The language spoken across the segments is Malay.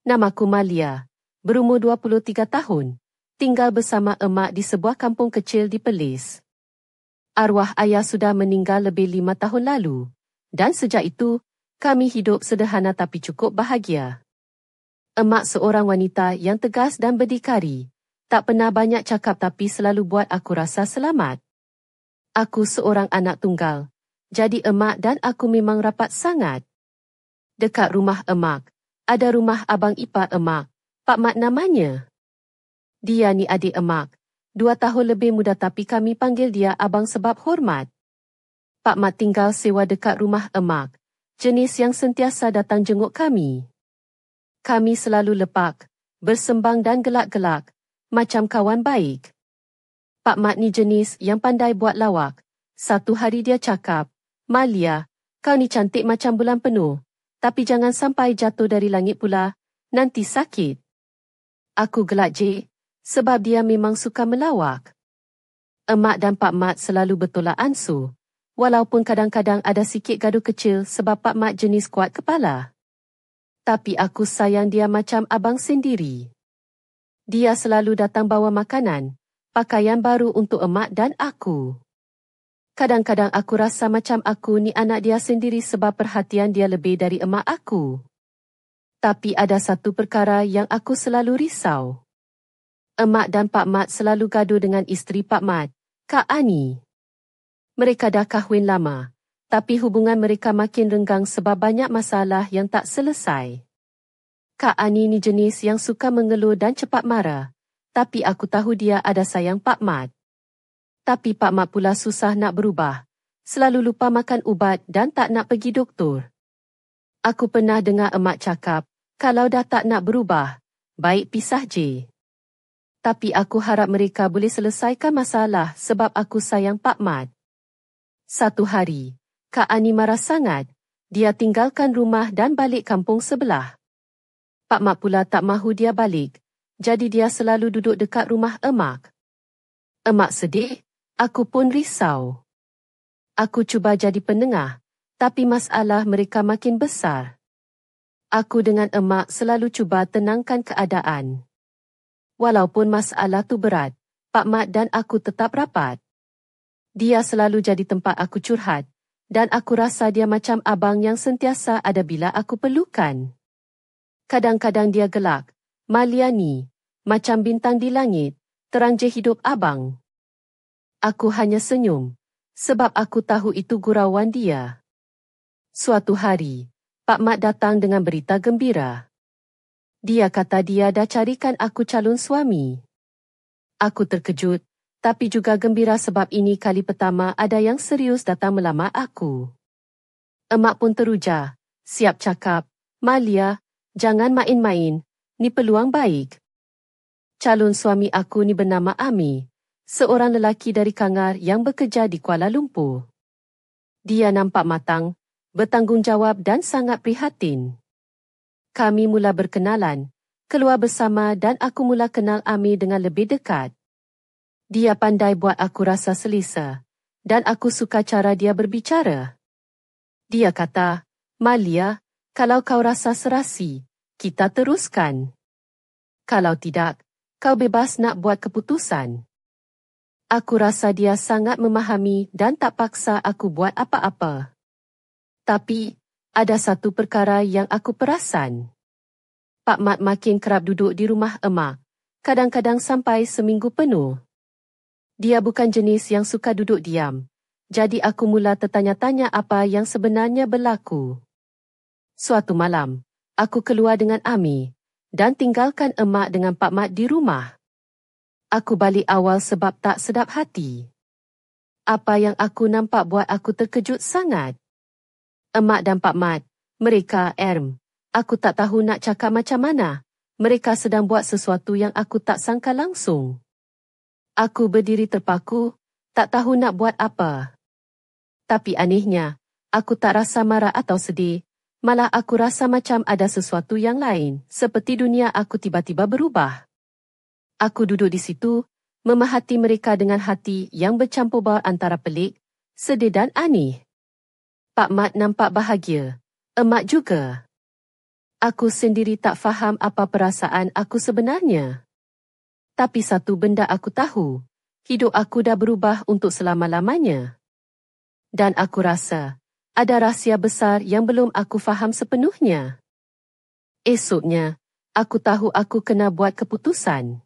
Namaku Malia, berumur 23 tahun, tinggal bersama emak di sebuah kampung kecil di Perlis. Arwah ayah sudah meninggal lebih 5 tahun lalu, dan sejak itu, kami hidup sederhana tapi cukup bahagia. Emak seorang wanita yang tegas dan berdikari, tak pernah banyak cakap tapi selalu buat aku rasa selamat. Aku seorang anak tunggal, jadi emak dan aku memang rapat sangat. Dekat rumah emak, ada rumah abang ipar emak, Pak Mat namanya. Dia ni adik emak, 2 tahun lebih muda tapi kami panggil dia abang sebab hormat. Pak Mat tinggal sewa dekat rumah emak, jenis yang sentiasa datang jenguk kami. Kami selalu lepak, bersembang dan gelak-gelak, macam kawan baik. Pak Mat ni jenis yang pandai buat lawak. Satu hari dia cakap, "Malia, kau ni cantik macam bulan penuh, tapi jangan sampai jatuh dari langit pula, nanti sakit." Aku gelak je, sebab dia memang suka melawak. Emak dan Pak Mat selalu bertolak ansur, walaupun kadang-kadang ada sikit gaduh kecil sebab Pak Mat jenis kuat kepala. Tapi aku sayang dia macam abang sendiri. Dia selalu datang bawa makanan, pakaian baru untuk emak dan aku. Kadang-kadang aku rasa macam aku ni anak dia sendiri sebab perhatian dia lebih dari emak aku. Tapi ada satu perkara yang aku selalu risau. Emak dan Pak Mat selalu gaduh dengan isteri Pak Mat, Kak Ani. Mereka dah kahwin lama, tapi hubungan mereka makin renggang sebab banyak masalah yang tak selesai. Kak Ani ni jenis yang suka mengeluh dan cepat marah, tapi aku tahu dia ada sayang Pak Mat. Tapi Pak Mat pula susah nak berubah, selalu lupa makan ubat dan tak nak pergi doktor. Aku pernah dengar emak cakap, kalau dah tak nak berubah, baik pisah je. Tapi aku harap mereka boleh selesaikan masalah sebab aku sayang Pak Mat. Satu hari, Kak Ani marah sangat. Dia tinggalkan rumah dan balik kampung sebelah. Pak Mat pula tak mahu dia balik, jadi dia selalu duduk dekat rumah emak. Emak sedih, aku pun risau. Aku cuba jadi penengah, tapi masalah mereka makin besar. Aku dengan emak selalu cuba tenangkan keadaan. Walaupun masalah tu berat, Pak Mat dan aku tetap rapat. Dia selalu jadi tempat aku curhat, dan aku rasa dia macam abang yang sentiasa ada bila aku perlukan. Kadang-kadang dia gelak, "Malia ni, macam bintang di langit, terang je hidup abang." Aku hanya senyum, sebab aku tahu itu gurauan dia. Suatu hari, Pak Mat datang dengan berita gembira. Dia kata dia dah carikan aku calon suami. Aku terkejut, tapi juga gembira sebab ini kali pertama ada yang serius datang melamar aku. Emak pun teruja, siap cakap, "Malia, jangan main-main, ni peluang baik." Calon suami aku ni bernama Ami, seorang lelaki dari Kangar yang bekerja di Kuala Lumpur. Dia nampak matang, bertanggungjawab dan sangat prihatin. Kami mula berkenalan, keluar bersama dan aku mula kenal Ami dengan lebih dekat. Dia pandai buat aku rasa selesa, dan aku suka cara dia berbicara. Dia kata, "Malia, kalau kau rasa serasi, kita teruskan. Kalau tidak, kau bebas nak buat keputusan." Aku rasa dia sangat memahami dan tak paksa aku buat apa-apa. Tapi, ada satu perkara yang aku perasan. Pak Mat makin kerap duduk di rumah emak, kadang-kadang sampai seminggu penuh. Dia bukan jenis yang suka duduk diam, jadi aku mula tertanya-tanya apa yang sebenarnya berlaku. Suatu malam, aku keluar dengan Ami dan tinggalkan emak dengan Pak Mat di rumah. Aku balik awal sebab tak sedap hati. Apa yang aku nampak buat aku terkejut sangat. Emak dan Pak Mat, mereka aku tak tahu nak cakap macam mana. Mereka sedang buat sesuatu yang aku tak sangka langsung. Aku berdiri terpaku, tak tahu nak buat apa. Tapi anehnya, aku tak rasa marah atau sedih, malah aku rasa macam ada sesuatu yang lain, seperti dunia aku tiba-tiba berubah. Aku duduk di situ, memahati mereka dengan hati yang bercampur baur antara pelik, sedih dan aneh. Pak Mat nampak bahagia, emak juga. Aku sendiri tak faham apa perasaan aku sebenarnya. Tapi satu benda aku tahu, hidup aku dah berubah untuk selama-lamanya. Dan aku rasa, ada rahsia besar yang belum aku faham sepenuhnya. Esoknya, aku tahu aku kena buat keputusan.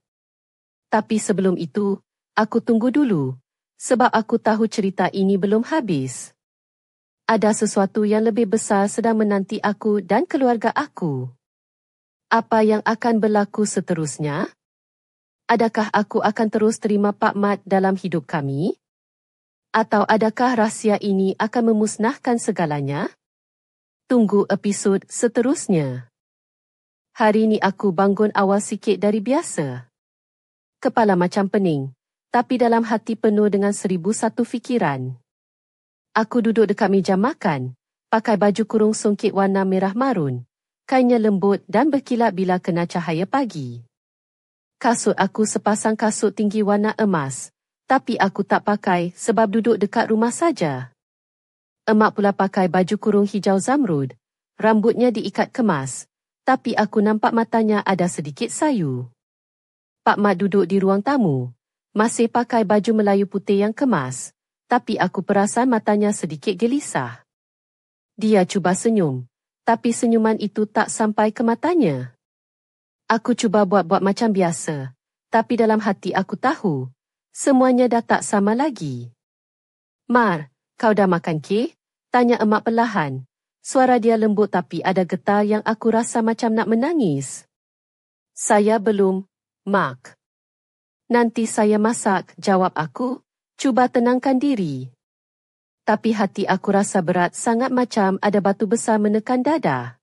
Tapi sebelum itu, aku tunggu dulu, sebab aku tahu cerita ini belum habis. Ada sesuatu yang lebih besar sedang menanti aku dan keluarga aku. Apa yang akan berlaku seterusnya? Adakah aku akan terus terima Pak Mat dalam hidup kami? Atau adakah rahsia ini akan memusnahkan segalanya? Tunggu episod seterusnya. Hari ini aku bangun awal sikit dari biasa. Kepala macam pening, tapi dalam hati penuh dengan 1001 fikiran. Aku duduk dekat meja makan, pakai baju kurung songkit warna merah marun, kainnya lembut dan berkilat bila kena cahaya pagi. Kasut aku sepasang kasut tinggi warna emas, tapi aku tak pakai sebab duduk dekat rumah saja. Emak pula pakai baju kurung hijau zamrud, rambutnya diikat kemas, tapi aku nampak matanya ada sedikit sayu. Pak Mat duduk di ruang tamu, masih pakai baju Melayu putih yang kemas, tapi aku perasan matanya sedikit gelisah. Dia cuba senyum, tapi senyuman itu tak sampai ke matanya. Aku cuba buat-buat macam biasa, tapi dalam hati aku tahu, semuanya dah tak sama lagi. Mar, kau dah makan ke? Tanya emak perlahan. Suara dia lembut tapi ada getar yang aku rasa macam nak menangis. Saya belum, Mak. Nanti saya masak, jawab aku. Cuba tenangkan diri. Tapi hati aku rasa berat sangat macam ada batu besar menekan dada.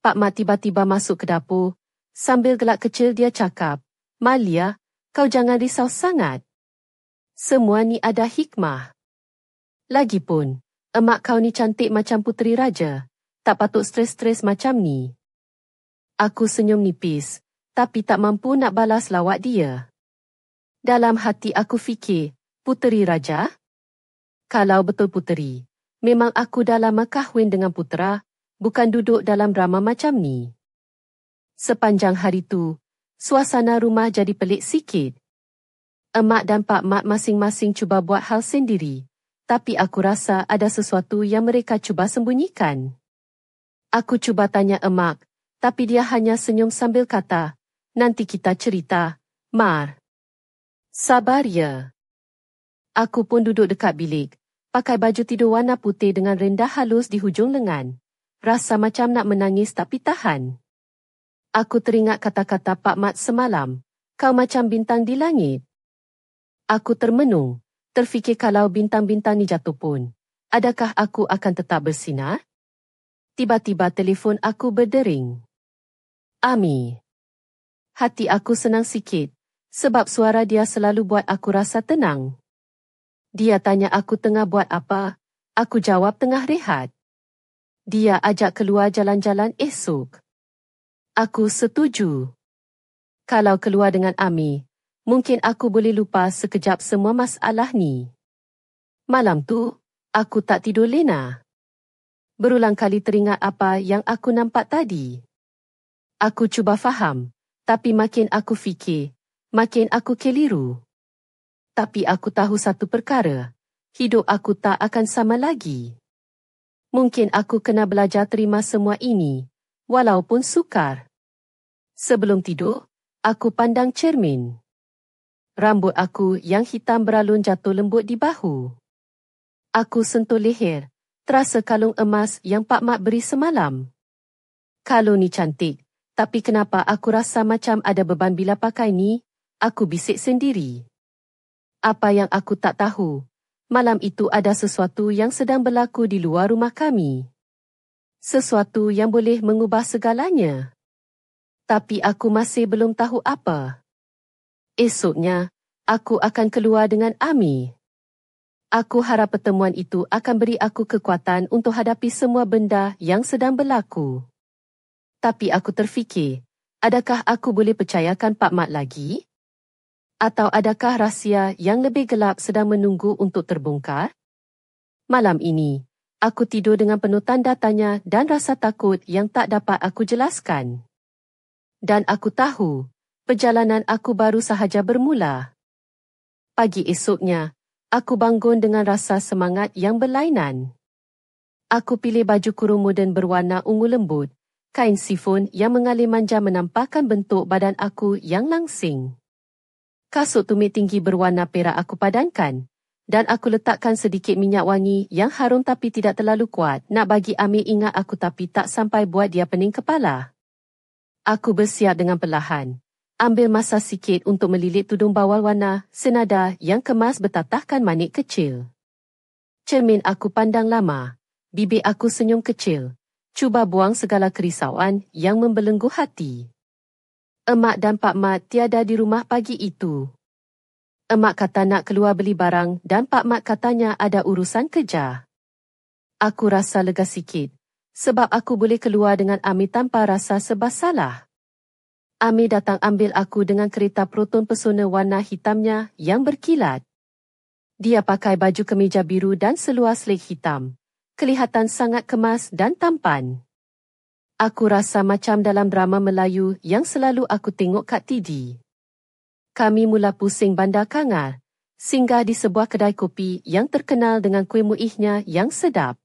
Pak Mat tiba-tiba masuk ke dapur. Sambil gelak kecil dia cakap, Malia, kau jangan risau sangat. Semua ni ada hikmah. Lagipun, emak kau ni cantik macam puteri raja. Tak patut stres-stres macam ni. Aku senyum nipis, tapi tak mampu nak balas lawak dia. Dalam hati aku fikir, puteri raja? Kalau betul puteri, memang aku dah lama kahwin dengan putera, bukan duduk dalam drama macam ni. Sepanjang hari tu, suasana rumah jadi pelik sikit. Emak dan Pak Mat masing-masing cuba buat hal sendiri, tapi aku rasa ada sesuatu yang mereka cuba sembunyikan. Aku cuba tanya emak, tapi dia hanya senyum sambil kata, nanti kita cerita, Mar. Sabar ya. Aku pun duduk dekat bilik, pakai baju tidur warna putih dengan rendah halus di hujung lengan. Rasa macam nak menangis tapi tahan. Aku teringat kata-kata Pak Mat semalam, kau macam bintang di langit. Aku termenung, terfikir kalau bintang-bintang ni jatuh pun, adakah aku akan tetap bersinar? Tiba-tiba telefon aku berdering. Ami. Hati aku senang sikit, sebab suara dia selalu buat aku rasa tenang. Dia tanya aku tengah buat apa, aku jawab tengah rehat. Dia ajak keluar jalan-jalan esok. Aku setuju. Kalau keluar dengan Ami, mungkin aku boleh lupa sekejap semua masalah ni. Malam tu, aku tak tidur lena. Berulang kali teringat apa yang aku nampak tadi. Aku cuba faham, tapi makin aku fikir, makin aku keliru. Tapi aku tahu satu perkara, hidup aku tak akan sama lagi. Mungkin aku kena belajar terima semua ini, walaupun sukar. Sebelum tidur, aku pandang cermin. Rambut aku yang hitam beralun jatuh lembut di bahu. Aku sentuh leher, terasa kalung emas yang Pak Mat beri semalam. Kalung ni cantik, tapi kenapa aku rasa macam ada beban bila pakai ni? Aku bisik sendiri. Apa yang aku tak tahu, malam itu ada sesuatu yang sedang berlaku di luar rumah kami. Sesuatu yang boleh mengubah segalanya. Tapi aku masih belum tahu apa. Esoknya, aku akan keluar dengan Ami. Aku harap pertemuan itu akan beri aku kekuatan untuk hadapi semua benda yang sedang berlaku. Tapi aku terfikir, adakah aku boleh percayakan Pak Mat lagi? Atau adakah rahsia yang lebih gelap sedang menunggu untuk terbongkar? Malam ini, Aku tidur dengan penuh tanda tanya dan rasa takut yang tak dapat aku jelaskan. Dan aku tahu, perjalanan aku baru sahaja bermula. Pagi esoknya, aku bangun dengan rasa semangat yang berlainan. Aku pilih baju kurung moden berwarna ungu lembut, kain sifon yang mengalir manja menampakkan bentuk badan aku yang langsing. Kasut tumit tinggi berwarna perak aku padankan, dan aku letakkan sedikit minyak wangi yang harum tapi tidak terlalu kuat nak bagi Amir ingat aku tapi tak sampai buat dia pening kepala. Aku bersiap dengan perlahan. Ambil masa sikit untuk melilit tudung bawal warna senada yang kemas bertatahkan manik kecil. Cermin aku pandang lama. Bibir aku senyum kecil. Cuba buang segala kerisauan yang membelenggu hati. Emak dan Pak Mat tiada di rumah pagi itu. Emak kata nak keluar beli barang dan Pak Mat katanya ada urusan kerja. Aku rasa lega sikit, sebab aku boleh keluar dengan Amir tanpa rasa serba salah. Amir datang ambil aku dengan kereta Proton pesona warna hitamnya yang berkilat. Dia pakai baju kemeja biru dan seluar selik hitam. Kelihatan sangat kemas dan tampan. Aku rasa macam dalam drama Melayu yang selalu aku tengok kat TV. Kami mula pusing bandar Kangar, singgah di sebuah kedai kopi yang terkenal dengan kuih muihnya yang sedap.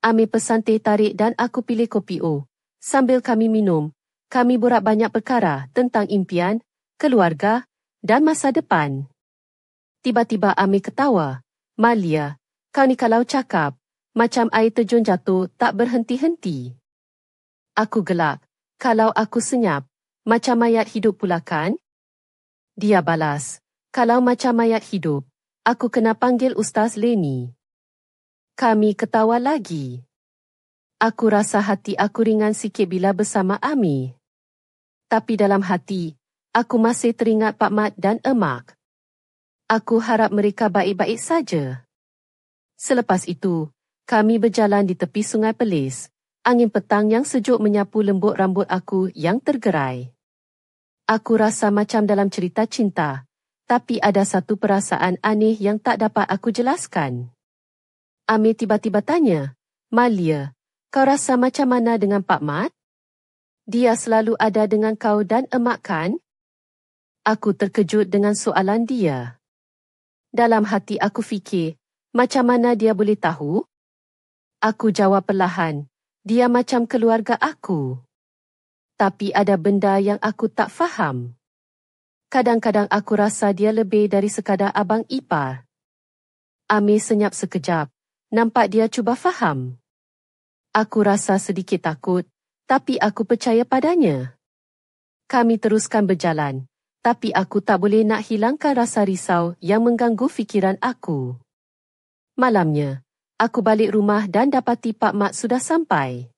Amir pesan teh tarik dan aku pilih kopi O. Sambil kami minum, kami borak banyak perkara tentang impian, keluarga dan masa depan. Tiba-tiba Amir ketawa. Malia, kau ni kalau cakap, macam air terjun jatuh tak berhenti-henti. Aku gelak. Kalau aku senyap, macam mayat hidup pula kan? Dia balas, kalau macam mayat hidup, aku kena panggil Ustaz Leni. Kami ketawa lagi. Aku rasa hati aku ringan sikit bila bersama Amir. Tapi dalam hati, aku masih teringat Pak Mat dan Emak. Aku harap mereka baik-baik saja. Selepas itu, kami berjalan di tepi Sungai Perlis. Angin petang yang sejuk menyapu lembut rambut aku yang tergerai. Aku rasa macam dalam cerita cinta, tapi ada satu perasaan aneh yang tak dapat aku jelaskan. Amir tiba-tiba tanya, Malia, kau rasa macam mana dengan Pak Mat? Dia selalu ada dengan kau dan Emak kan? Aku terkejut dengan soalan dia. Dalam hati aku fikir, macam mana dia boleh tahu? Aku jawab perlahan, dia macam keluarga aku. Tapi ada benda yang aku tak faham. Kadang-kadang aku rasa dia lebih dari sekadar abang ipar. Amir senyap sekejap. Nampak dia cuba faham. Aku rasa sedikit takut, tapi aku percaya padanya. Kami teruskan berjalan, tapi aku tak boleh nak hilangkan rasa risau yang mengganggu fikiran aku. Malamnya, aku balik rumah dan dapati Pak Mat sudah sampai.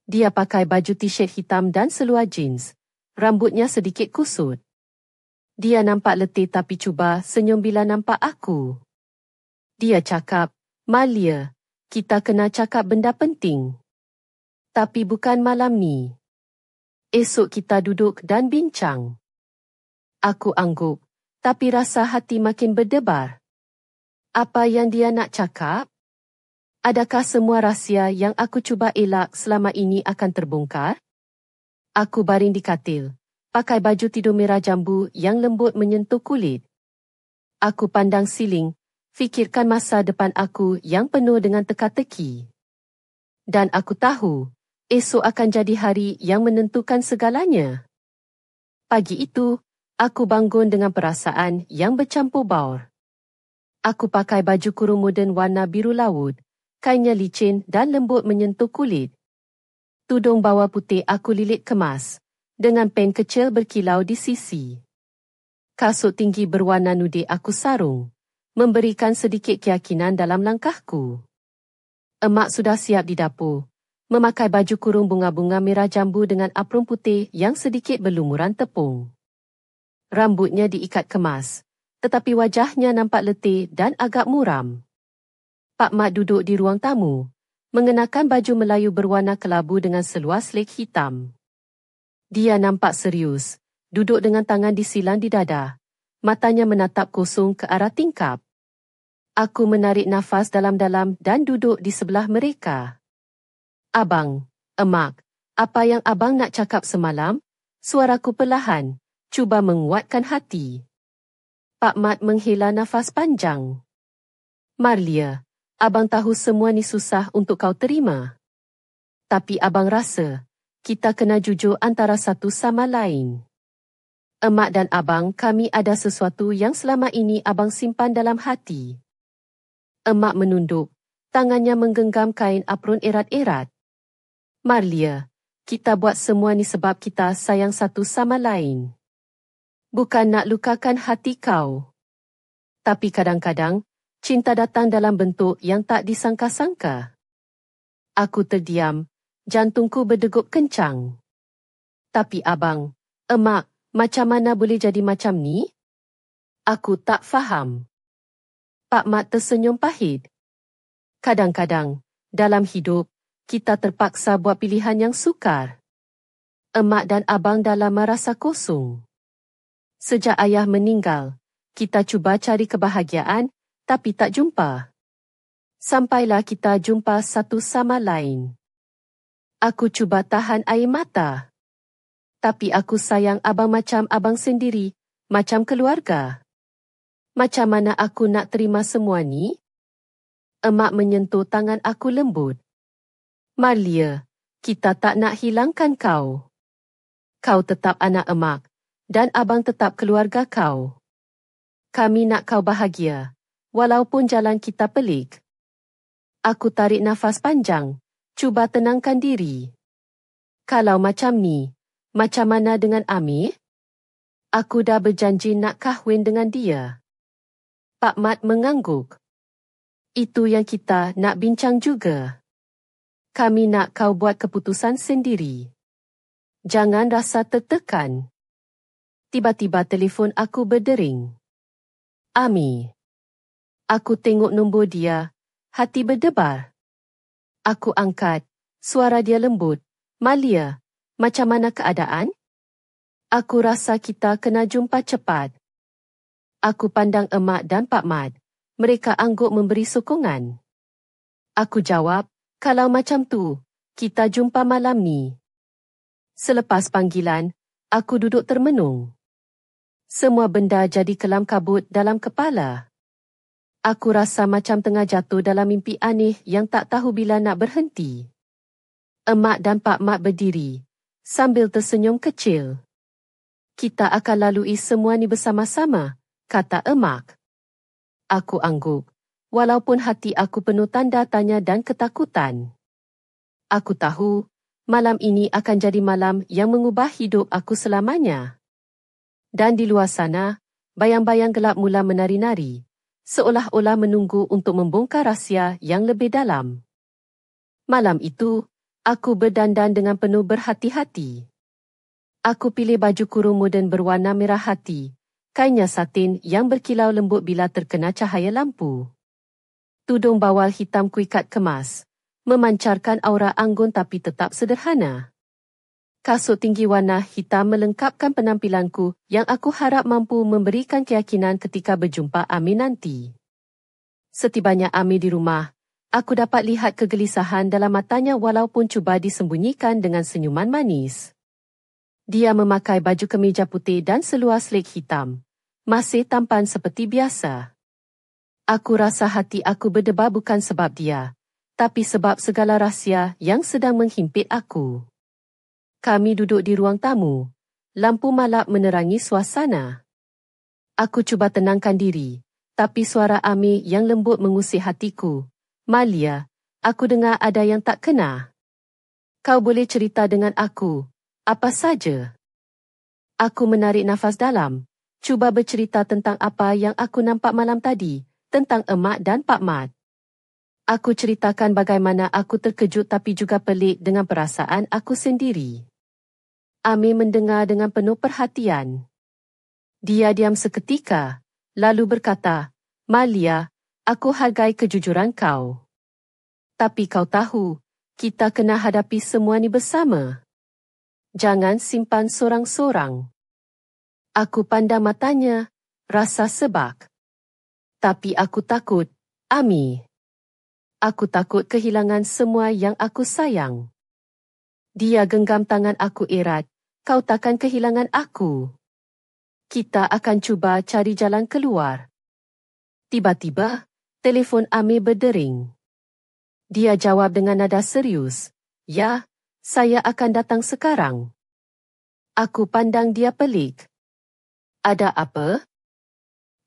Dia pakai baju t-shirt hitam dan seluar jeans. Rambutnya sedikit kusut. Dia nampak letih tapi cuba senyum bila nampak aku. Dia cakap, Malia, kita kena cakap benda penting. Tapi bukan malam ni. Esok kita duduk dan bincang. Aku angguk, tapi rasa hati makin berdebar. Apa yang dia nak cakap? Adakah semua rahsia yang aku cuba elak selama ini akan terbongkar? Aku baring di katil, pakai baju tidur merah jambu yang lembut menyentuh kulit. Aku pandang siling, fikirkan masa depan aku yang penuh dengan teka-teki. Dan aku tahu, esok akan jadi hari yang menentukan segalanya. Pagi itu, aku bangun dengan perasaan yang bercampur baur. Aku pakai baju kurung moden warna biru laut. Kainnya licin dan lembut menyentuh kulit. Tudung bawah putih aku lilit kemas, dengan pen kecil berkilau di sisi. Kasut tinggi berwarna nude aku sarung, memberikan sedikit keyakinan dalam langkahku. Emak sudah siap di dapur, memakai baju kurung bunga-bunga merah jambu dengan apron putih yang sedikit berlumuran tepung. Rambutnya diikat kemas, tetapi wajahnya nampak letih dan agak muram. Pak Mat duduk di ruang tamu, mengenakan baju Melayu berwarna kelabu dengan seluar selik hitam. Dia nampak serius, duduk dengan tangan disilang di dada, matanya menatap kosong ke arah tingkap. Aku menarik nafas dalam-dalam dan duduk di sebelah mereka. Abang, Emak, apa yang abang nak cakap semalam? Suaraku perlahan, cuba menguatkan hati. Pak Mat menghela nafas panjang. Marlia, abang tahu semua ni susah untuk kau terima. Tapi abang rasa, kita kena jujur antara satu sama lain. Emak dan abang, kami ada sesuatu yang selama ini abang simpan dalam hati. Emak menunduk, tangannya menggenggam kain apron erat-erat. Marlia, kita buat semua ni sebab kita sayang satu sama lain. Bukan nak lukakan hati kau. Tapi kadang-kadang, cinta datang dalam bentuk yang tak disangka-sangka. Aku terdiam, jantungku berdegup kencang. Tapi abang, emak, macam mana boleh jadi macam ni? Aku tak faham. Pak Mat tersenyum pahit. Kadang-kadang, dalam hidup, kita terpaksa buat pilihan yang sukar. Emak dan abang dah lama rasa kosong. Sejak ayah meninggal, kita cuba cari kebahagiaan, tapi tak jumpa. Sampailah kita jumpa satu sama lain. Aku cuba tahan air mata. Tapi aku sayang abang macam abang sendiri, macam keluarga. Macam mana aku nak terima semua ni? Emak menyentuh tangan aku lembut. Marlia, kita tak nak hilangkan kau. Kau tetap anak emak, dan abang tetap keluarga kau. Kami nak kau bahagia, walaupun jalan kita pelik. Aku tarik nafas panjang, cuba tenangkan diri. Kalau macam ni, macam mana dengan Amir? Aku dah berjanji nak kahwin dengan dia. Pak Mat mengangguk. Itu yang kita nak bincang juga. Kami nak kau buat keputusan sendiri. Jangan rasa tertekan. Tiba-tiba telefon aku berdering. Ami. Aku tengok nombor dia, hati berdebar. Aku angkat, suara dia lembut. Marlia, macam mana keadaan? Aku rasa kita kena jumpa cepat. Aku pandang emak dan Pak Mat. Mereka angguk memberi sokongan. Aku jawab, kalau macam tu, kita jumpa malam ni. Selepas panggilan, aku duduk termenung. Semua benda jadi kelam kabut dalam kepala. Aku rasa macam tengah jatuh dalam mimpi aneh yang tak tahu bila nak berhenti. Emak dan Pak Mat berdiri, sambil tersenyum kecil. Kita akan lalui semua ni bersama-sama, kata emak. Aku angguk, walaupun hati aku penuh tanda tanya dan ketakutan. Aku tahu, malam ini akan jadi malam yang mengubah hidup aku selamanya. Dan di luar sana, bayang-bayang gelap mula menari-nari, seolah-olah menunggu untuk membongkar rahsia yang lebih dalam. Malam itu, aku berdandan dengan penuh berhati-hati. Aku pilih baju kurung moden berwarna merah hati, kainnya satin yang berkilau lembut bila terkena cahaya lampu. Tudung bawal hitam kuikat kemas, memancarkan aura anggun tapi tetap sederhana. Kasut tinggi warna hitam melengkapkan penampilanku yang aku harap mampu memberikan keyakinan ketika berjumpa Amir nanti. Setibanya Amir di rumah, aku dapat lihat kegelisahan dalam matanya walaupun cuba disembunyikan dengan senyuman manis. Dia memakai baju kemeja putih dan seluar slik hitam. Masih tampan seperti biasa. Aku rasa hati aku berdebar bukan sebab dia, tapi sebab segala rahsia yang sedang menghimpit aku. Kami duduk di ruang tamu. Lampu malap menerangi suasana. Aku cuba tenangkan diri, tapi suara Amir yang lembut mengusik hatiku. Marlia, aku dengar ada yang tak kena. Kau boleh cerita dengan aku, apa saja. Aku menarik nafas dalam. Cuba bercerita tentang apa yang aku nampak malam tadi, tentang emak dan Pak Mat. Aku ceritakan bagaimana aku terkejut tapi juga pelik dengan perasaan aku sendiri. Amir mendengar dengan penuh perhatian. Dia diam seketika, lalu berkata, Marlia, aku hargai kejujuran kau. Tapi kau tahu, kita kena hadapi semua ni bersama. Jangan simpan sorang-sorang. Aku pandang matanya, rasa sebak. Tapi aku takut, Ami. Aku takut kehilangan semua yang aku sayang. Dia genggam tangan aku erat. Kau takkan kehilangan aku. Kita akan cuba cari jalan keluar. Tiba-tiba, telefon Ami berdering. Dia jawab dengan nada serius. Ya, saya akan datang sekarang. Aku pandang dia pelik. Ada apa?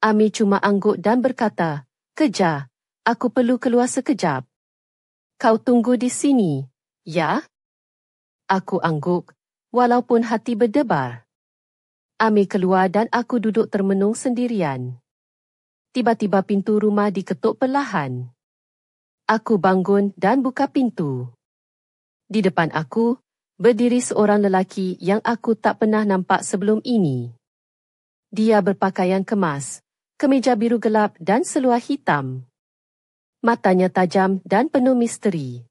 Ami cuma angguk dan berkata, Kejar, aku perlu keluar sekejap. Kau tunggu di sini, ya? Aku angguk, walaupun hati berdebar. Ami keluar dan aku duduk termenung sendirian. Tiba-tiba pintu rumah diketuk perlahan. Aku bangun dan buka pintu. Di depan aku, berdiri seorang lelaki yang aku tak pernah nampak sebelum ini. Dia berpakaian kemas, kemeja biru gelap dan seluar hitam. Matanya tajam dan penuh misteri.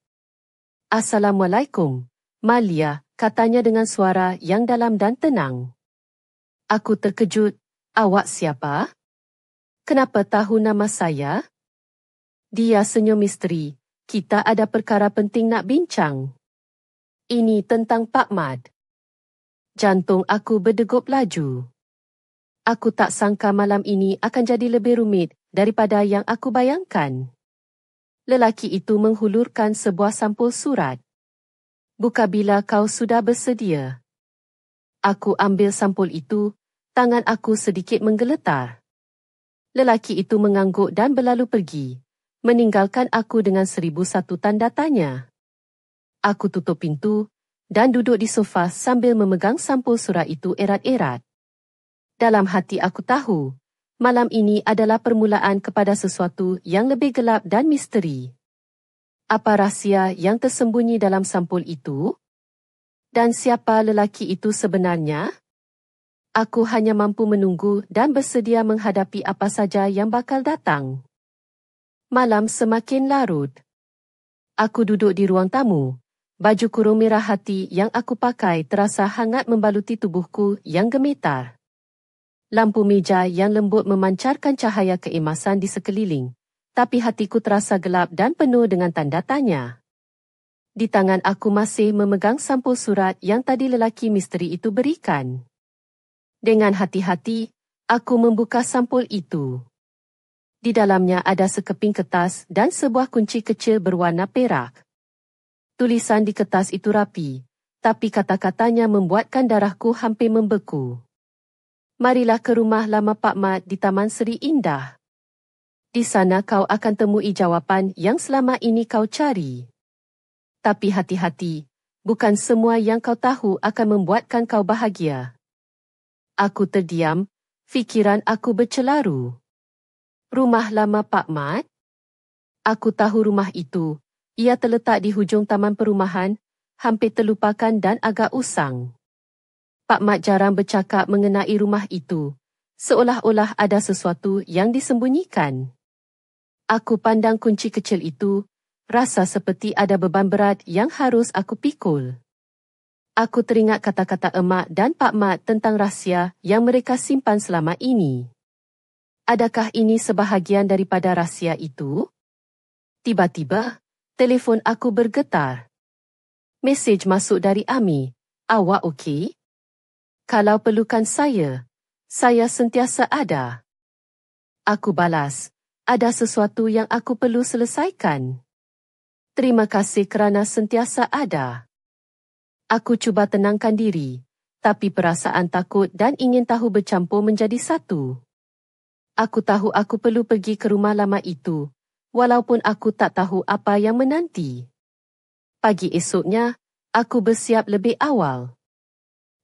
Assalamualaikum, Malia, katanya dengan suara yang dalam dan tenang. Aku terkejut. Awak siapa? Kenapa tahu nama saya? Dia senyum misteri. Kita ada perkara penting nak bincang. Ini tentang Pak Mat. Jantung aku berdegup laju. Aku tak sangka malam ini akan jadi lebih rumit daripada yang aku bayangkan. Lelaki itu menghulurkan sebuah sampul surat. Buka bila kau sudah bersedia. Aku ambil sampul itu, tangan aku sedikit menggeletar. Lelaki itu mengangguk dan berlalu pergi, meninggalkan aku dengan 1001 tanda tanya. Aku tutup pintu dan duduk di sofa sambil memegang sampul surat itu erat-erat. Dalam hati aku tahu, malam ini adalah permulaan kepada sesuatu yang lebih gelap dan misteri. Apa rahsia yang tersembunyi dalam sampul itu? Dan siapa lelaki itu sebenarnya? Aku hanya mampu menunggu dan bersedia menghadapi apa saja yang bakal datang. Malam semakin larut. Aku duduk di ruang tamu. Baju kurung merah hati yang aku pakai terasa hangat membaluti tubuhku yang gemetar. Lampu meja yang lembut memancarkan cahaya keemasan di sekeliling, tapi hatiku terasa gelap dan penuh dengan tanda tanya. Di tangan aku masih memegang sampul surat yang tadi lelaki misteri itu berikan. Dengan hati-hati, aku membuka sampul itu. Di dalamnya ada sekeping kertas dan sebuah kunci kecil berwarna perak. Tulisan di kertas itu rapi, tapi kata-katanya membuatkan darahku hampir membeku. Marilah ke rumah lama Pak Mat di Taman Seri Indah. Di sana kau akan temui jawapan yang selama ini kau cari. Tapi hati-hati, bukan semua yang kau tahu akan membuatkan kau bahagia. Aku terdiam, fikiran aku bercelaru. Rumah lama Pak Mat? Aku tahu rumah itu. Ia terletak di hujung taman perumahan, hampir terlupakan dan agak usang. Pak Mat jarang bercakap mengenai rumah itu, seolah-olah ada sesuatu yang disembunyikan. Aku pandang kunci kecil itu, rasa seperti ada beban berat yang harus aku pikul. Aku teringat kata-kata emak dan Pak Mat tentang rahsia yang mereka simpan selama ini. Adakah ini sebahagian daripada rahsia itu? Tiba-tiba, telefon aku bergetar. Mesej masuk dari Ami. Awak okey? Kalau perlukan saya sentiasa ada. Aku balas. Ada sesuatu yang aku perlu selesaikan. Terima kasih kerana sentiasa ada. Aku cuba tenangkan diri, tapi perasaan takut dan ingin tahu bercampur menjadi satu. Aku tahu aku perlu pergi ke rumah lama itu, walaupun aku tak tahu apa yang menanti. Pagi esoknya, aku bersiap lebih awal.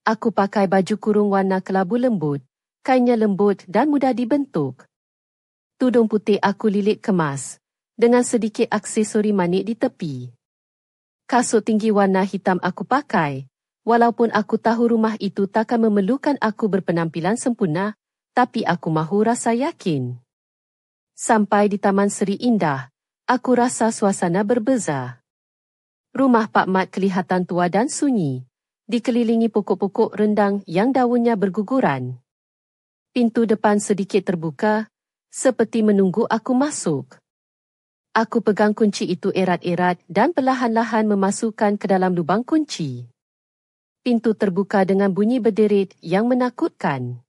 Aku pakai baju kurung warna kelabu lembut, kainnya lembut dan mudah dibentuk. Tudung putih aku lilit kemas, dengan sedikit aksesori manik di tepi. Kasut tinggi warna hitam aku pakai, walaupun aku tahu rumah itu takkan memerlukan aku berpenampilan sempurna, tapi aku mahu rasa yakin. Sampai di Taman Seri Indah, aku rasa suasana berbeza. Rumah Pak Mat kelihatan tua dan sunyi, dikelilingi pokok-pokok rendang yang daunnya berguguran. Pintu depan sedikit terbuka, seperti menunggu aku masuk. Aku pegang kunci itu erat-erat dan perlahan-lahan memasukkan ke dalam lubang kunci. Pintu terbuka dengan bunyi berderit yang menakutkan.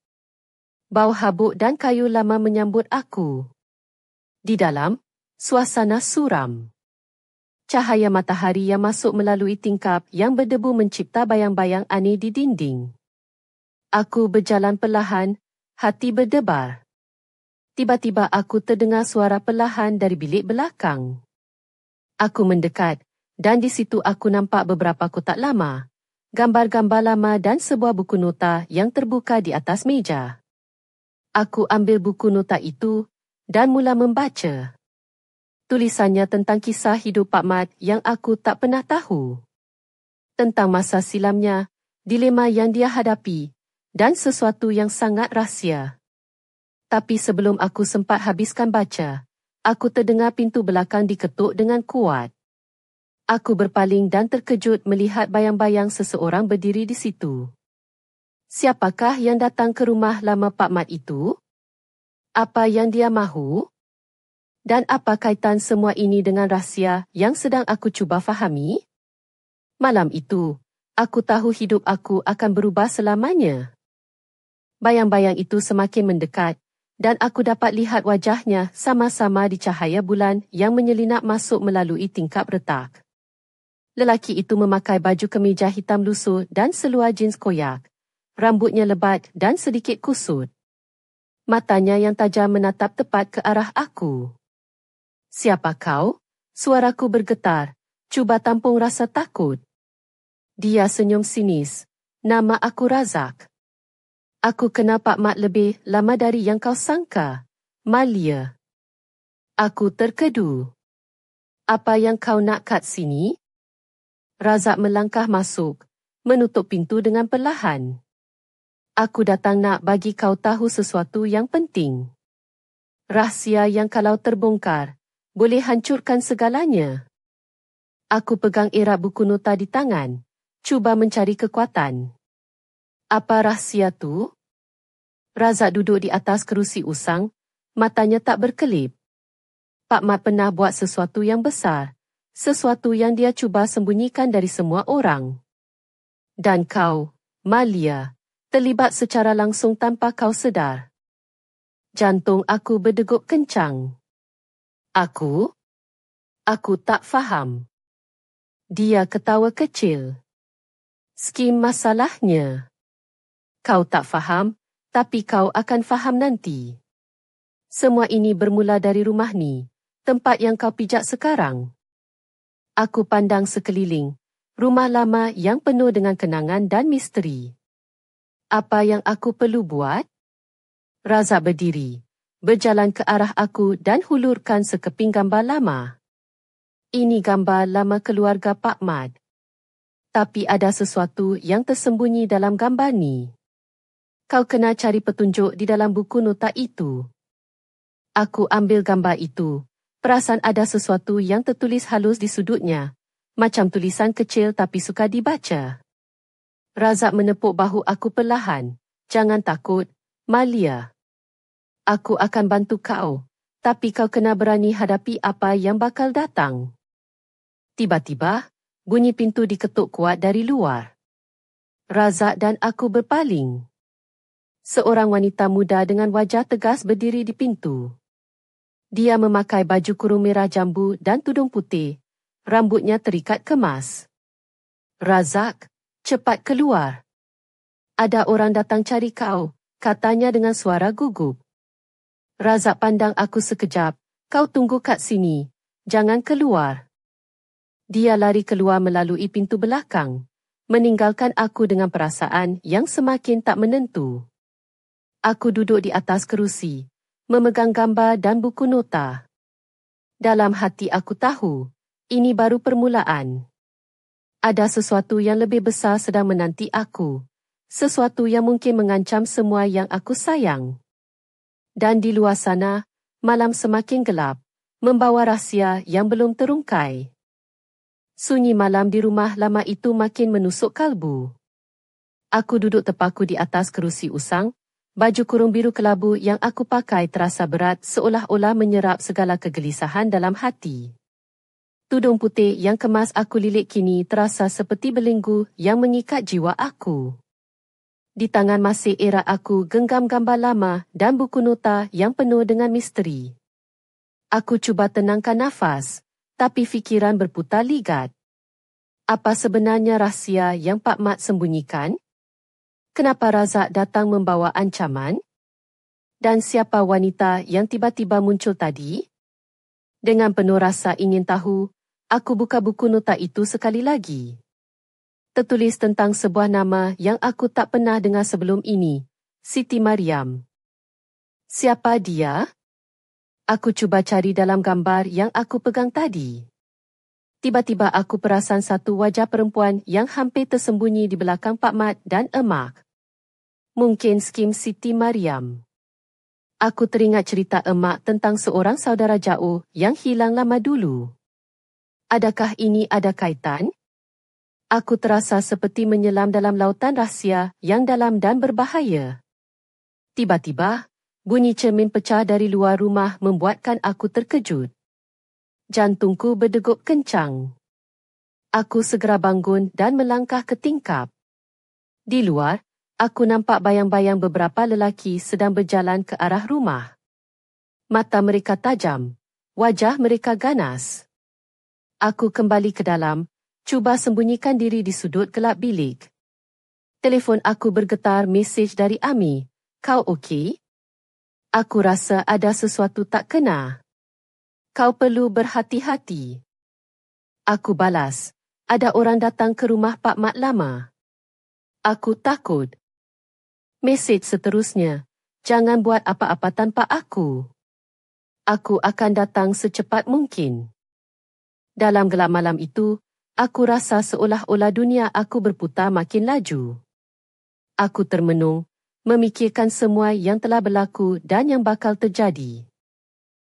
Bau habuk dan kayu lama menyambut aku. Di dalam, suasana suram. Cahaya matahari yang masuk melalui tingkap yang berdebu mencipta bayang-bayang aneh di dinding. Aku berjalan perlahan, hati berdebar. Tiba-tiba aku terdengar suara perlahan dari bilik belakang. Aku mendekat, dan di situ aku nampak beberapa kotak lama, gambar-gambar lama dan sebuah buku nota yang terbuka di atas meja. Aku ambil buku nota itu dan mula membaca. Tulisannya tentang kisah hidup Pak Mat yang aku tak pernah tahu. Tentang masa silamnya, dilema yang dia hadapi, dan sesuatu yang sangat rahsia. Tapi sebelum aku sempat habiskan baca, aku terdengar pintu belakang diketuk dengan kuat. Aku berpaling dan terkejut melihat bayang-bayang seseorang berdiri di situ. Siapakah yang datang ke rumah lama Pak Mat itu? Apa yang dia mahu? Dan apa kaitan semua ini dengan rahsia yang sedang aku cuba fahami? Malam itu, aku tahu hidup aku akan berubah selamanya. Bayang-bayang itu semakin mendekat, dan aku dapat lihat wajahnya sama-sama di cahaya bulan yang menyelinap masuk melalui tingkap retak. Lelaki itu memakai baju kemeja hitam lusuh dan seluar jeans koyak. Rambutnya lebat dan sedikit kusut. Matanya yang tajam menatap tepat ke arah aku. "Siapa kau?" Suaraku bergetar, cuba tampung rasa takut. Dia senyum sinis. "Nama aku Razak. Aku kenal Pak Mat lebih lama dari yang kau sangka, Malia." Aku terkedu. "Apa yang kau nak kat sini?" Razak melangkah masuk, menutup pintu dengan perlahan. "Aku datang nak bagi kau tahu sesuatu yang penting. Rahsia yang kalau terbongkar, boleh hancurkan segalanya." Aku pegang erat buku nota di tangan, cuba mencari kekuatan. "Apa rahsia tu?" Razak duduk di atas kerusi usang, matanya tak berkelip. Pak Mat pernah buat sesuatu yang besar, sesuatu yang dia cuba sembunyikan dari semua orang. Dan kau, Malia, terlibat secara langsung tanpa kau sedar. Jantung aku berdegup kencang. Aku tak faham. Dia ketawa kecil. "Skim masalahnya. Kau tak faham, tapi kau akan faham nanti. Semua ini bermula dari rumah ni, tempat yang kau pijak sekarang." Aku pandang sekeliling, rumah lama yang penuh dengan kenangan dan misteri. Apa yang aku perlu buat? Razak berdiri, berjalan ke arah aku dan hulurkan sekeping gambar lama. Ini gambar lama keluarga Pak Mat. Tapi ada sesuatu yang tersembunyi dalam gambar ni. Kau kena cari petunjuk di dalam buku nota itu. Aku ambil gambar itu. Perasan ada sesuatu yang tertulis halus di sudutnya. Macam tulisan kecil tapi sukar dibaca. Razak menepuk bahu aku perlahan. "Jangan takut, Malia. Aku akan bantu kau. Tapi kau kena berani hadapi apa yang bakal datang." Tiba-tiba, bunyi pintu diketuk kuat dari luar. Razak dan aku berpaling. Seorang wanita muda dengan wajah tegas berdiri di pintu. Dia memakai baju kurung merah jambu dan tudung putih. Rambutnya terikat kemas. "Razak, cepat keluar. Ada orang datang cari kau," katanya dengan suara gugup. Razak pandang aku sekejap. "Kau tunggu kat sini. Jangan keluar." Dia lari keluar melalui pintu belakang, meninggalkan aku dengan perasaan yang semakin tak menentu. Aku duduk di atas kerusi, memegang gambar dan buku nota. Dalam hati aku tahu, ini baru permulaan. Ada sesuatu yang lebih besar sedang menanti aku, sesuatu yang mungkin mengancam semua yang aku sayang. Dan di luar sana, malam semakin gelap, membawa rahsia yang belum terungkai. Sunyi malam di rumah lama itu makin menusuk kalbu. Aku duduk terpaku di atas kerusi usang, Baju kurung biru kelabu yang aku pakai terasa berat seolah-olah menyerap segala kegelisahan dalam hati. Tudung putih yang kemas aku lilit kini terasa seperti belenggu yang mengikat jiwa aku. Di tangan masih erat aku genggam gambar lama dan buku nota yang penuh dengan misteri. Aku cuba tenangkan nafas, tapi fikiran berputar ligat. Apa sebenarnya rahsia yang Pak Mat sembunyikan? Kenapa Razak datang membawa ancaman? Dan siapa wanita yang tiba-tiba muncul tadi? Dengan penuh rasa ingin tahu, aku buka buku nota itu sekali lagi. Tertulis tentang sebuah nama yang aku tak pernah dengar sebelum ini, Siti Mariam. Siapa dia? Aku cuba cari dalam gambar yang aku pegang tadi. Tiba-tiba aku perasan satu wajah perempuan yang hampir tersembunyi di belakang Pak Mat dan Emak. Mungkin Skim Siti Mariam. Aku teringat cerita Emak tentang seorang saudara jauh yang hilang lama dulu. Adakah ini ada kaitan? Aku terasa seperti menyelam dalam lautan rahsia yang dalam dan berbahaya. Tiba-tiba, bunyi cermin pecah dari luar rumah membuatkan aku terkejut. Jantungku berdegup kencang. Aku segera bangun dan melangkah ke tingkap. Di luar, aku nampak bayang-bayang beberapa lelaki sedang berjalan ke arah rumah. Mata mereka tajam, wajah mereka ganas. Aku kembali ke dalam, cuba sembunyikan diri di sudut gelap bilik. Telefon aku bergetar mesej dari Ami. Kau okey? Aku rasa ada sesuatu tak kena. Kau perlu berhati-hati. Aku balas. Ada orang datang ke rumah Pak Mat lama. Aku takut. Mesej seterusnya. Jangan buat apa-apa tanpa aku. Aku akan datang secepat mungkin. Dalam gelap malam itu, aku rasa seolah-olah dunia aku berputar makin laju. Aku termenung, memikirkan semua yang telah berlaku dan yang bakal terjadi.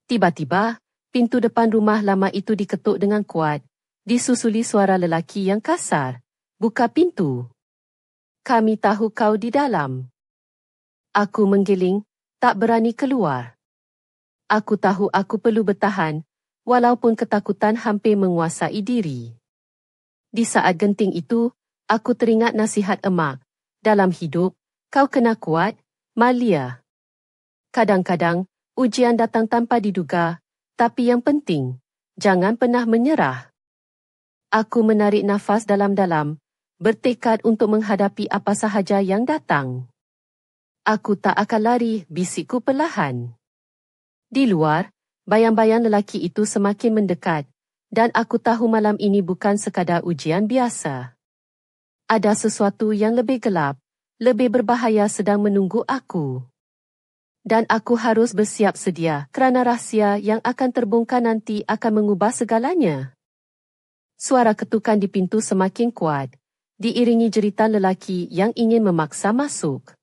Tiba-tiba, pintu depan rumah lama itu diketuk dengan kuat, disusuli suara lelaki yang kasar. Buka pintu. Kami tahu kau di dalam. Aku menggiling, tak berani keluar. Aku tahu aku perlu bertahan, walaupun ketakutan hampir menguasai diri. Di saat genting itu, aku teringat nasihat Emak. Dalam hidup, kau kena kuat, Malia. Kadang-kadang, ujian datang tanpa diduga, tapi yang penting, jangan pernah menyerah. Aku menarik nafas dalam-dalam, bertekad untuk menghadapi apa sahaja yang datang. Aku tak akan lari, bisikku perlahan. Di luar, bayang-bayang lelaki itu semakin mendekat, dan aku tahu malam ini bukan sekadar ujian biasa. Ada sesuatu yang lebih gelap, lebih berbahaya sedang menunggu aku. Dan aku harus bersiap sedia kerana rahsia yang akan terbongkar nanti akan mengubah segalanya. Suara ketukan di pintu semakin kuat, diiringi jeritan lelaki yang ingin memaksa masuk.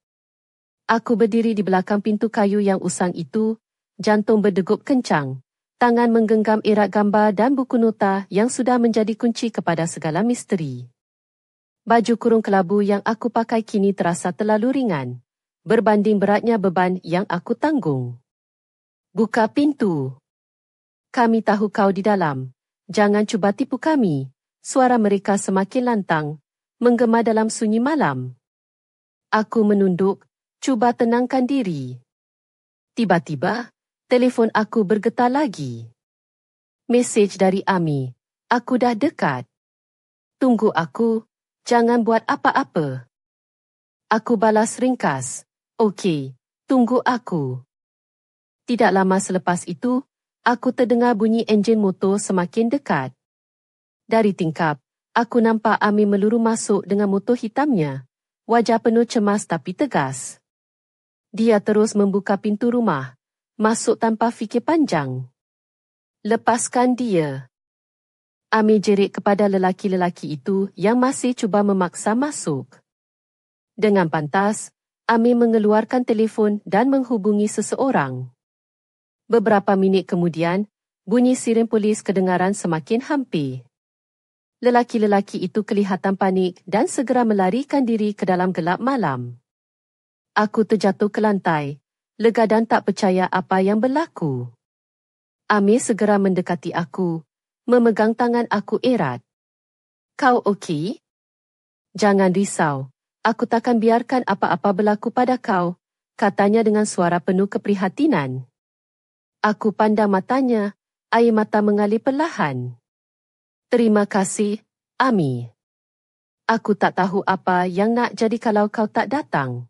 Aku berdiri di belakang pintu kayu yang usang itu, jantung berdegup kencang, tangan menggenggam erat gambar dan buku nota yang sudah menjadi kunci kepada segala misteri. Baju kurung kelabu yang aku pakai kini terasa terlalu ringan, berbanding beratnya beban yang aku tanggung. Buka pintu. Kami tahu kau di dalam. Jangan cuba tipu kami. Suara mereka semakin lantang, menggema dalam sunyi malam. Aku menunduk, cuba tenangkan diri. Tiba-tiba, telefon aku bergetar lagi. Mesej dari Ami. Aku dah dekat. Tunggu aku, jangan buat apa-apa. Aku balas ringkas. Okey, tunggu aku. Tidak lama selepas itu, aku terdengar bunyi enjin motor semakin dekat. Dari tingkap, aku nampak Ami meluru masuk dengan motor hitamnya, wajah penuh cemas tapi tegas. Dia terus membuka pintu rumah, masuk tanpa fikir panjang. Lepaskan dia. Ami jerit kepada lelaki-lelaki itu yang masih cuba memaksa masuk. Dengan pantas, Ami mengeluarkan telefon dan menghubungi seseorang. Beberapa minit kemudian, bunyi siren polis kedengaran semakin hampir. Lelaki-lelaki itu kelihatan panik dan segera melarikan diri ke dalam gelap malam. Aku terjatuh ke lantai, lega dan tak percaya apa yang berlaku. Amir segera mendekati aku, memegang tangan aku erat. Kau okey? Jangan risau, aku takkan biarkan apa-apa berlaku pada kau, katanya dengan suara penuh keprihatinan. Aku pandang matanya, air mata mengalir perlahan. Terima kasih, Ami. Aku tak tahu apa yang nak jadi kalau kau tak datang.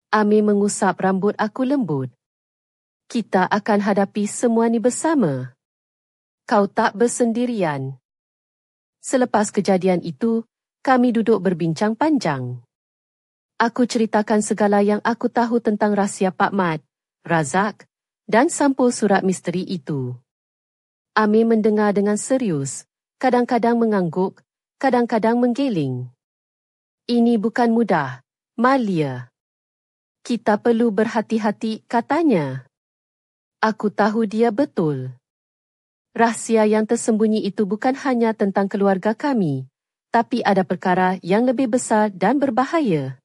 Ami mengusap rambut aku lembut. Kita akan hadapi semua ni bersama. Kau tak bersendirian. Selepas kejadian itu, kami duduk berbincang panjang. Aku ceritakan segala yang aku tahu tentang rahsia Pak Mat, Razak, dan sampul surat misteri itu. Ami mendengar dengan serius, kadang-kadang mengangguk, kadang-kadang menggeling. Ini bukan mudah, Malia. Kita perlu berhati-hati, katanya. Aku tahu dia betul. Rahsia yang tersembunyi itu bukan hanya tentang keluarga kami, tapi ada perkara yang lebih besar dan berbahaya.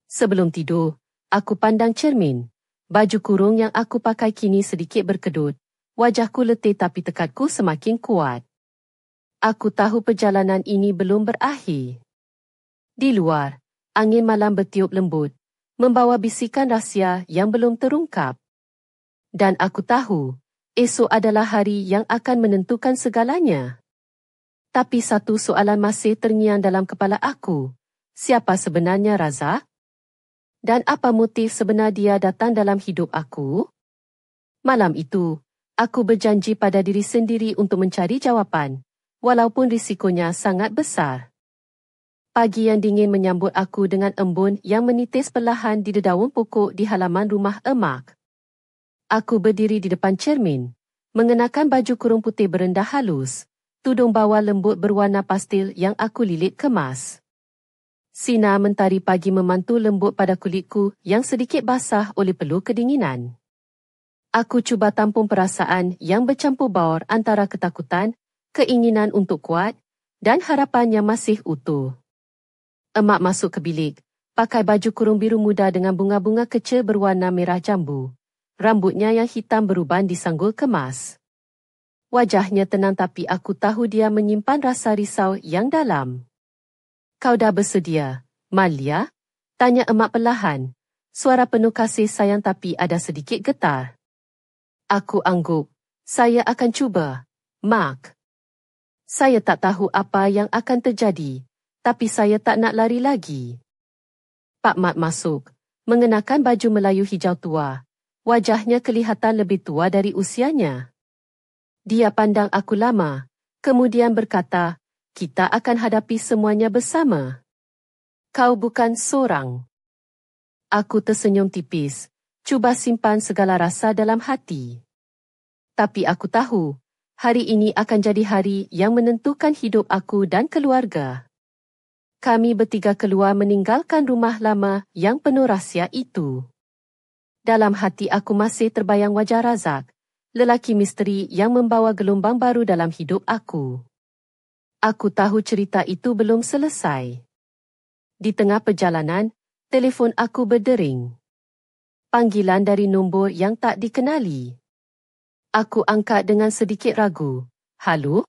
Sebelum tidur, aku pandang cermin. Baju kurung yang aku pakai kini sedikit berkedut. Wajahku letih tapi tekadku semakin kuat. Aku tahu perjalanan ini belum berakhir. Di luar, angin malam bertiup lembut, membawa bisikan rahsia yang belum terungkap. Dan aku tahu, esok adalah hari yang akan menentukan segalanya. Tapi satu soalan masih terngiang dalam kepala aku. Siapa sebenarnya Razak? Dan apa motif sebenar dia datang dalam hidup aku? Malam itu, aku berjanji pada diri sendiri untuk mencari jawapan, walaupun risikonya sangat besar. Pagi yang dingin menyambut aku dengan embun yang menitis perlahan di dedaunan pokok di halaman rumah emak. Aku berdiri di depan cermin, mengenakan baju kurung putih berendah halus, tudung bawah lembut berwarna pastel yang aku lilit kemas. Sinar mentari pagi memantul lembut pada kulitku yang sedikit basah oleh peluh kedinginan. Aku cuba tampung perasaan yang bercampur baur antara ketakutan, keinginan untuk kuat, dan harapan yang masih utuh. Emak masuk ke bilik, pakai baju kurung biru muda dengan bunga-bunga kecil berwarna merah jambu. Rambutnya yang hitam beruban disanggul kemas. Wajahnya tenang tapi aku tahu dia menyimpan rasa risau yang dalam. Kau dah bersedia, Malia? Tanya emak perlahan. Suara penuh kasih sayang tapi ada sedikit getar. Aku angguk. Saya akan cuba, Mak. Saya tak tahu apa yang akan terjadi. Tapi saya tak nak lari lagi. Pak Mat masuk, mengenakan baju Melayu hijau tua. Wajahnya kelihatan lebih tua dari usianya. Dia pandang aku lama, kemudian berkata, kita akan hadapi semuanya bersama. Kau bukan seorang. Aku tersenyum tipis, cuba simpan segala rasa dalam hati. Tapi aku tahu, hari ini akan jadi hari yang menentukan hidup aku dan keluarga. Kami bertiga keluar meninggalkan rumah lama yang penuh rahsia itu. Dalam hati aku masih terbayang wajah Razak, lelaki misteri yang membawa gelombang baru dalam hidup aku. Aku tahu cerita itu belum selesai. Di tengah perjalanan, telefon aku berdering. Panggilan dari nombor yang tak dikenali. Aku angkat dengan sedikit ragu. Halo?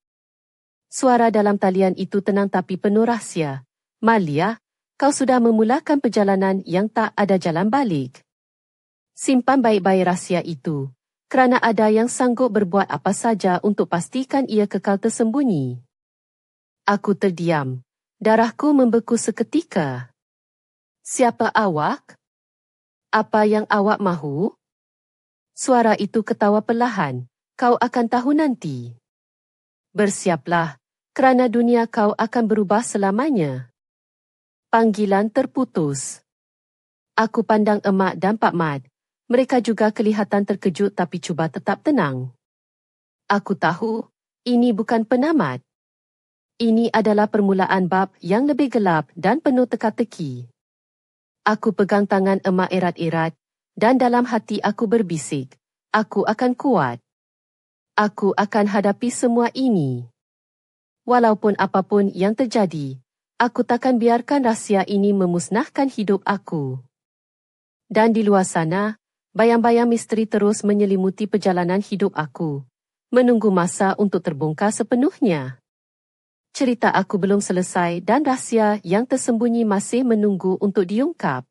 Suara dalam talian itu tenang tapi penuh rahsia. Malia, kau sudah memulakan perjalanan yang tak ada jalan balik. Simpan baik-baik rahsia itu, kerana ada yang sanggup berbuat apa saja untuk pastikan ia kekal tersembunyi. Aku terdiam. Darahku membeku seketika. Siapa awak? Apa yang awak mahu? Suara itu ketawa perlahan. Kau akan tahu nanti. Bersiaplah, kerana dunia kau akan berubah selamanya. Panggilan terputus. Aku pandang emak dan Pak Mat. Mereka juga kelihatan terkejut tapi cuba tetap tenang. Aku tahu, ini bukan penamat. Ini adalah permulaan bab yang lebih gelap dan penuh teka-teki. Aku pegang tangan emak erat-erat dan dalam hati aku berbisik, aku akan kuat. Aku akan hadapi semua ini. Walaupun apapun yang terjadi, aku takkan biarkan rahsia ini memusnahkan hidup aku. Dan di luar sana, bayang-bayang misteri terus menyelimuti perjalanan hidup aku, menunggu masa untuk terbongkar sepenuhnya. Cerita aku belum selesai dan rahsia yang tersembunyi masih menunggu untuk diungkap.